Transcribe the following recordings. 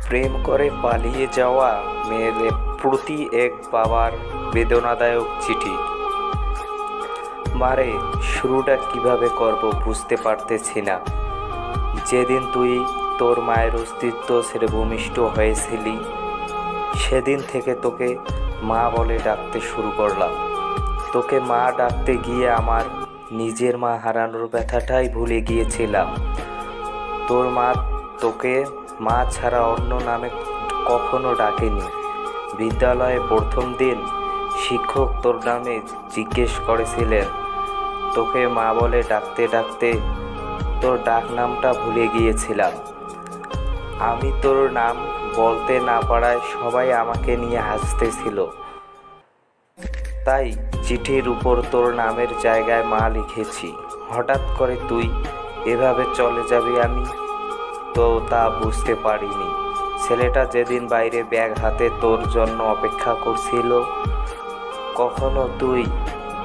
প্রেম করে পালিয়ে যাওয়া মেয়ের প্রতি এক বাবার বেদনাদায়ক চিঠি। মারে, শুরুটা কিভাবে করব বুঝতে পারতেছি না। যেদিন তুই তোর মায়ের অস্তিত্ব ছেড়ে ভূমিষ্ঠ হয়েছিলি, সেদিন থেকে তোকে মা বলে ডাকতে শুরু করলাম। তোকে মা ডাকতে গিয়ে আমার নিজের মা হারানোর ব্যথাটাই ভুলে গিয়েছিলাম। তোর মা তোকে মা ছাড়া অন্য নামে কখনো ডাকেনি। বিদ্যালয়ে প্রথম দিন শিক্ষক তোর নামে জিজ্ঞেস করেছিলেন। তোকে মা বলে ডাকতে ডাকতে তোর ডাক নামটা ভুলে গিয়েছিলাম। আমি তোর নাম বলতে না পারায় সবাই আমাকে নিয়ে হাসতেছিল। তাই চিঠির উপর তোর নামের জায়গায় মা লিখেছি। হঠাৎ করে তুই এভাবে চলে যাবি আমি তো তা বুঝতে পারিনি। ছেলেটা যেদিন বাইরে ব্যাগ হাতে তোর জন্য অপেক্ষা করছিল, কখনো তুই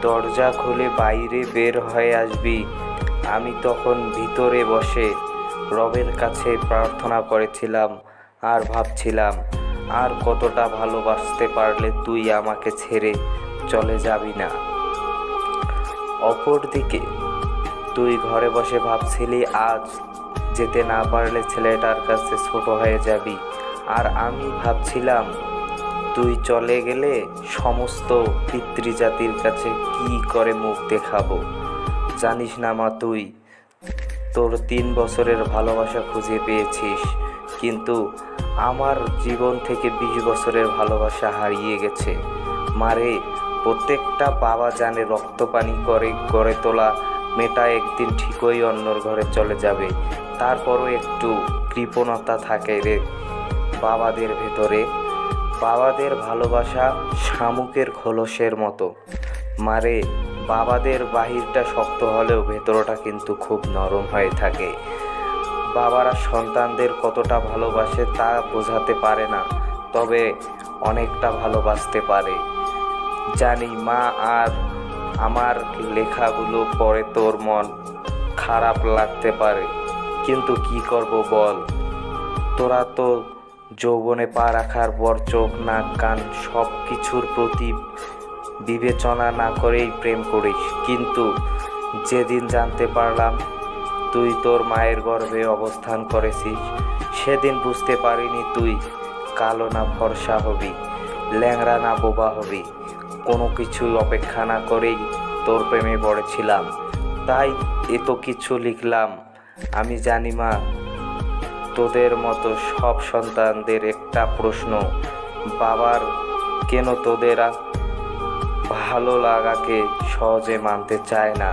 দরজা খুলে বাইরে বের হয়ে আসবি, আমি তখন ভিতরে বসে রবের কাছে প্রার্থনা করেছিলাম আর ভাবছিলাম আর কতটা ভালোবাসতে পারলে তুই আমাকে ছেড়ে চলে যাবি না। অপরদিকে তুই ঘরে বসে ভাবছিলি আজ যেতে না পারলে ছেলেটার কাছে ছোট হয়ে যাবি, আর আমি ভাবছিলাম তুই চলে গেলে সমস্ত পিতৃজাতির কাছে কি করে মুখ দেখাবো। জানিস না মা, তুই তোর 3 বছরের ভালোবাসা খুঁজে পেয়েছিস, কিন্তু আমার জীবন থেকে 20 বছরের ভালোবাসা হারিয়ে গেছে। মারে, প্রত্যেকটা বাবা জানে রক্ত পানি করে গড়ে তোলা মেয়েটা একদিন ঠিকই অন্যর ঘরে চলে যাবে। তারপরও একটু কৃপণতা থাকে রে বাবাদের ভেতরে। বাবাদের ভালোবাসা শামুকের খোলসের মতো। মারে, বাবাদের বাহিরটা শক্ত হলেও ভেতরটা কিন্তু খুব নরম হয়ে থাকে। বাবারা সন্তানদের কতটা ভালোবাসে তা বোঝাতে পারে না, তবে অনেকটা ভালোবাসতে পারে। জানি মা, আর আমার লেখাগুলো পড়ে তোর মন খারাপ লাগতে পারে, কিন্তু কি করব বল। তোরা তো যৌবনে পা রাখার পর চোখ নাক কান সব কিছুর প্রতি বিবেচনা না করেই প্রেম করিস, কিন্তু যেদিন জানতে পারলাম তুই তোর মায়ের গর্ভে অবস্থান করেছিস, সেদিন বুঝতে পারিনি তুই কালো না ফর্সা হবি, ল্যাংড়া না বোবা হবি। কোনো কিছুই অপেক্ষা না করেই তোর প্রেমে পড়েছিলাম, তাই এত কিছু লিখলাম। আমি জানি মা, তোদের মতো সব সন্তানদের একটা প্রশ্ন, বাবার কেন তোদের ভালো লাগাকে সহজে মানতে চায় না।